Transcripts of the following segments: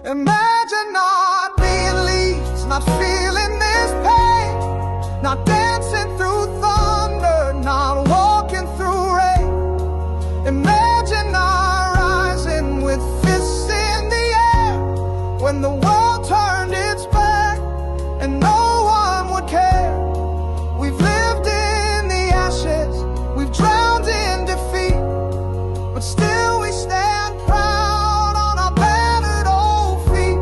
Imagine not being Leeds, not feeling this pain, not dancing through thunder, not walking through rain. Imagine not rising with fists in the air when the world turned its back and no one would care. We've lived in the ashes, we've drowned in defeat, but still we stand proud on our battered old feet.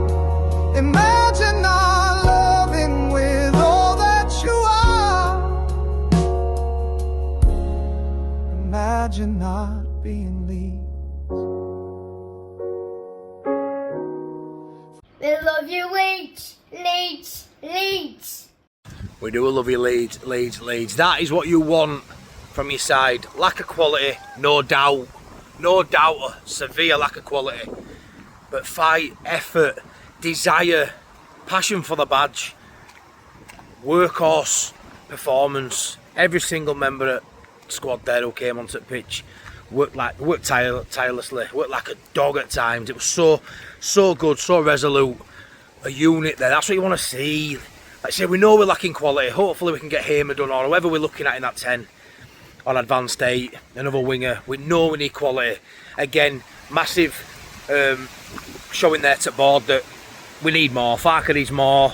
Imagine not loving with all that you are. Imagine not being Leeds. We love you, Leeds, Leeds, Leeds. We do love you, Leeds, Leeds, Leeds. That is what you want from your side. Lack of quality, no doubt. No doubt, a severe lack of quality. But fight, effort, desire, passion for the badge, workhorse, performance. Every single member at squad there who came onto the pitch worked tirelessly, worked like a dog at times. It was so good, so resolute. A unit there, that's what you want to see. Like I say, we know we're lacking quality. Hopefully we can get Hamer done, or whoever we're looking at in that 10 on advanced 8, another winger. We know we need quality. Again, massive showing there to board that we need more. Farker needs more.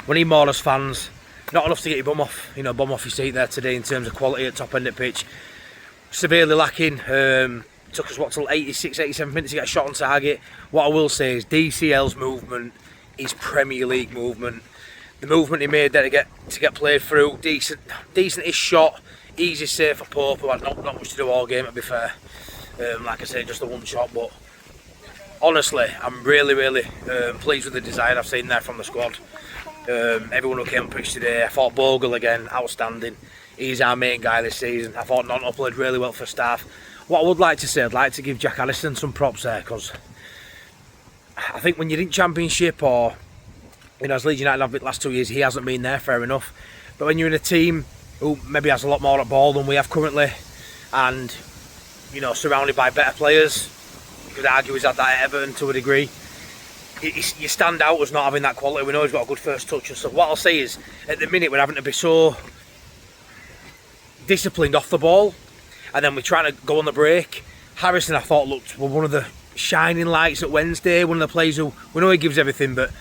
We need more as fans. Not enough to get your bum off your seat there today in terms of quality at top end of pitch. Severely lacking. Took us till 86, 87 minutes to get a shot on target. What I will say is DCL's movement is Premier League movement. The movement he made there to get played through, decent-ish shot, easy save for Pope, who had not much to do all game, to be fair. Like I say, just the one shot, but honestly, I'm really pleased with the design I've seen there from the squad. Everyone who came on pitch today, I thought Bogle again, outstanding. He's our main guy this season. I thought Nonto played really well for staff. What I would like to say, I'd like to give Jack Allison some props there, because I think when you're in Championship, or as Leeds United have the last 2 years, he hasn't been there, fair enough. But when you're in a team who maybe has a lot more at ball than we have currently, and surrounded by better players, you could argue he's had that at Everton to a degree. You stand out as not having that quality. We know he's got a good first touch and stuff. What I'll say is, at the minute we're having to be so disciplined off the ball, and then we're trying to go on the break. Harrison, I thought, looked one of the shining lights at Wednesday. One of the players who, we know he gives everything, but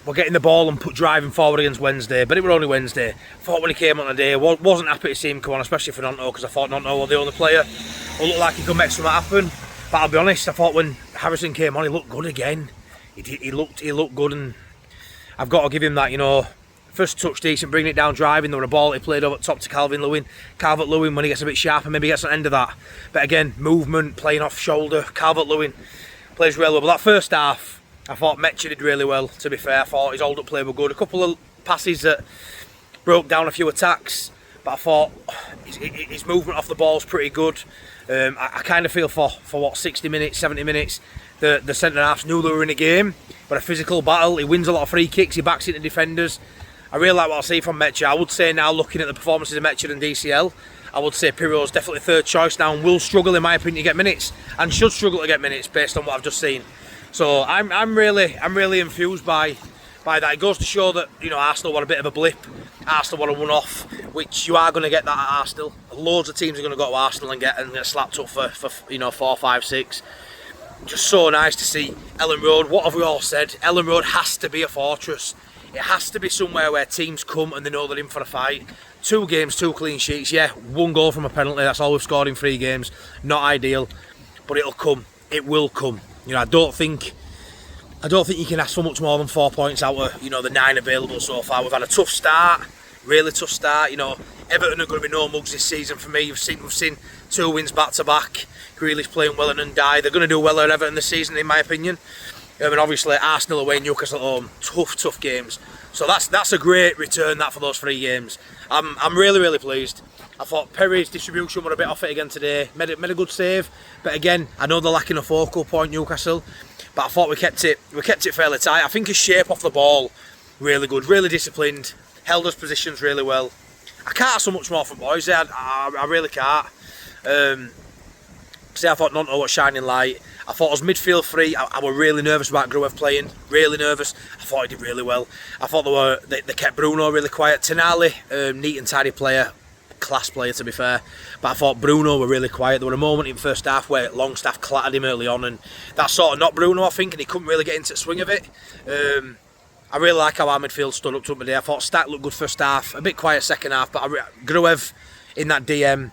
we're getting the ball and driving forward against Wednesday, but it was only Wednesday. I thought when he came on today, wasn't happy to see him come on, especially for Nonto, because I thought Nonto was the only player who looked like he could make something happen. But I'll be honest, I thought when Harrison came on, he looked good again. He looked good, and I've got to give him that. First touch decent, bringing it down, driving. There was a ball he played over top to Calvert-Lewin when he gets a bit sharper, maybe gets an end of that. But again, movement, playing off shoulder. Calvert-Lewin plays really well. But that first half, I thought Metcher did really well, to be fair. I thought his hold-up play were good. A couple of passes that broke down a few attacks, but I thought his movement off the ball is pretty good. I kind of feel for 60 minutes, 70 minutes, the centre-halves knew they were in a game, but a physical battle. He wins a lot of free kicks, he backs into defenders. I really like what I see from Metcher. I would say now, looking at the performances of Metcher and DCL, I would say Pirro's definitely third choice now, and will struggle, in my opinion, to get minutes, and should struggle to get minutes based on what I've just seen. So I'm really enthused by that. It goes to show that Arsenal were a bit of a blip. Arsenal were a one-off, which you are going to get that at Arsenal. Loads of teams are going to go to Arsenal and get slapped up for 4, 5, 6. Just so nice to see Elland Road. What have we all said? Elland Road has to be a fortress. It has to be somewhere where teams come and they know they're in for a fight. 2 games, 2 clean sheets. Yeah, 1 goal from a penalty. That's all we've scored in 3 games. Not ideal, but it'll come. It will come. I don't think you can ask for much more than 4 points out of the 9 available so far. We've had a tough start, really tough start. Everton are going to be no mugs this season for me. We've seen 2 wins back to back. Grealish playing well and Ndiaye. They're going to do well at Everton this season, in my opinion. And obviously Arsenal away, Newcastle at home. Tough games. So that's a great return that for those 3 games. I'm really pleased. I thought Perry's distribution were a bit off it again today. Made a good save, but again, I know they're lacking a focal point, Newcastle. But I thought we kept it fairly tight. I think his shape off the ball, really good, really disciplined, held his positions really well. I can't ask so much more from boys. I really can't. I thought Nonto was shining light. I thought as midfield three, I was really nervous about Gruev playing. Really nervous. I thought he did really well. I thought they kept Bruno really quiet. Tonali, neat and tidy player. Class player, to be fair. But I thought Bruno were really quiet. There were a moment in first half where Longstaff clattered him early on, and that sort of knocked Bruno, I think, and he couldn't really get into the swing of it. I really like how our midfield stood up to him today. I thought Stack looked good first half, a bit quiet second half, but Gruev in that DM,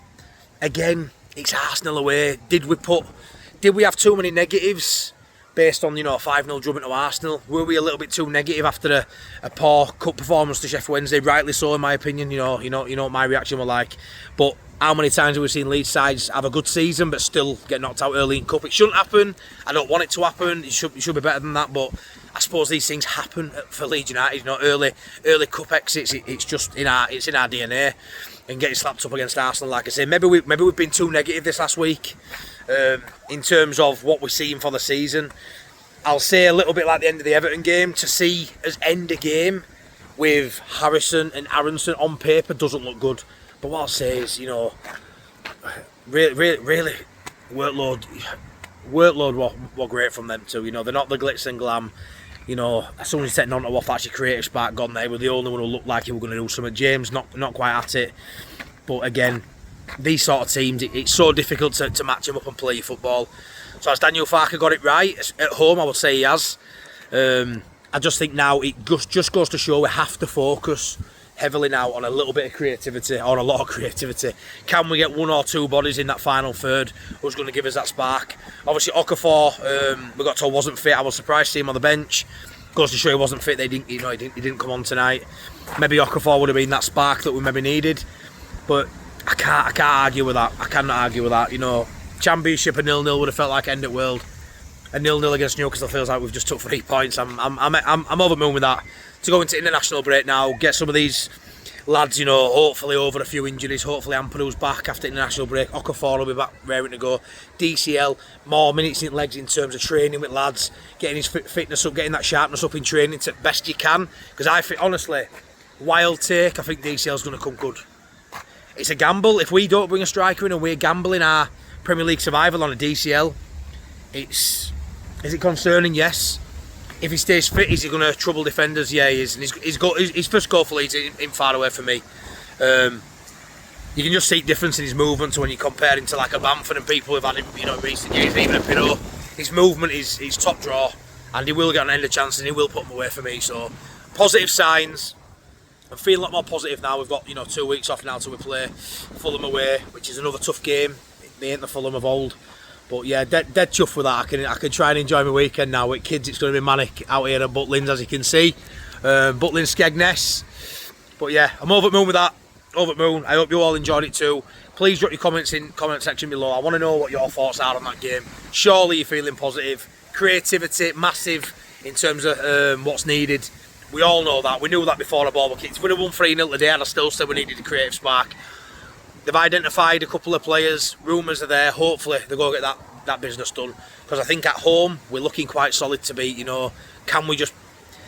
again, it's Arsenal away. Did we have too many negatives based on, a 5-0 drubbing to Arsenal? Were we a little bit too negative after a poor cup performance to Sheffield Wednesday? Rightly so, in my opinion. You know what my reaction was like. But how many times have we seen Leeds sides have a good season but still get knocked out early in cup? It shouldn't happen. I don't want it to happen. It should be better than that. But I suppose these things happen for Leeds United. Early cup exits. It's just in our DNA. And getting slapped up against Arsenal, like I say, maybe we've been too negative this last week. In terms of what we're seeing for the season, I'll say a little bit like the end of the Everton game. To see us end a game with Harrison and Aronson on paper doesn't look good. But what I'll say is, really workload were great from them too. They're not the glitz and glam. As soon as you take Nonto off, actually creative spark gone there. We're the only one who looked like he was going to do something. James not quite at it. But again, these sort of teams, it's so difficult to match them up and play football. So has Daniel Farke got it right at home? I would say he has. I just think now it just goes to show we have to focus heavily now on a little bit of creativity, or a lot of creativity. Can we get one or two bodies in that final third who's going to give us that spark? Obviously Okafor, we got told wasn't fit. I was surprised to see him on the bench. Goes to show he wasn't fit. He didn't come on tonight. Maybe Okafor would have been that spark that we maybe needed. But I can't argue with that. I cannot argue with that. Championship, a 0-0 would have felt like end at world. A 0-0 against Newcastle feels like we've just took 3 points. I'm over the moon with that. To go into international break now, get some of these lads, hopefully over a few injuries. Hopefully Ampadu's back after international break. Okafor will be back raring to go. DCL, more minutes in legs in terms of training with lads, getting his fitness up, getting that sharpness up in training to best you can. Because I think, honestly, wild take, I think DCL's going to come good. It's a gamble. If we don't bring a striker in and we're gambling our Premier League survival on a DCL, is it concerning? Yes. If he stays fit, is he going to trouble defenders? Yeah, he is. And his first goal for Leeds in far away for me. You can just see difference in his movement to when you compare him to like a Bamford and people who've had him, in recent years, even a Pirot. His movement is top draw, and he will get an end of chance, and he will put them away for me. So, positive signs. I'm feeling a lot more positive now. We've got 2 weeks off now till we play Fulham away, which is another tough game. They ain't the Fulham of old. But yeah, dead chuffed with that. I can try and enjoy my weekend now. With kids, it's going to be manic out here at Butlins, as you can see. Butlins Skegness. But yeah, I'm over the moon with that. Over the moon. I hope you all enjoyed it too. Please drop your comments in the comment section below. I want to know what your thoughts are on that game. Surely you're feeling positive. Creativity, massive in terms of what's needed. We all know that. We knew that before the ball was kicked. If we'd have won 3-0 today, I'd still say we needed a creative spark. They've identified a couple of players. Rumours are there. Hopefully they'll go get that business done. Because I think at home we're looking quite solid to beat. Can we just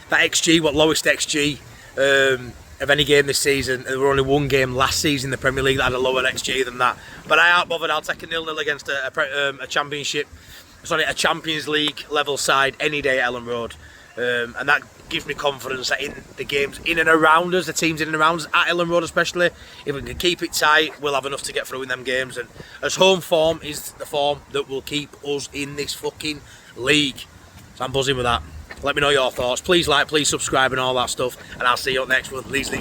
that XG? What lowest XG of any game this season? There were only one game last season in the Premier League that had a lower XG than that. But I aren't bothered. I'll take a 0-0 against a Champions League level side any day at Elland Road. And that gives me confidence that in the games in and around us, the teams in and around us, at Elland Road especially, if we can keep it tight, we'll have enough to get through in them games. And as home form is the form that will keep us in this fucking league. So I'm buzzing with that. Let me know your thoughts. Please like, please subscribe and all that stuff. And I'll see you on the next one. Leeds.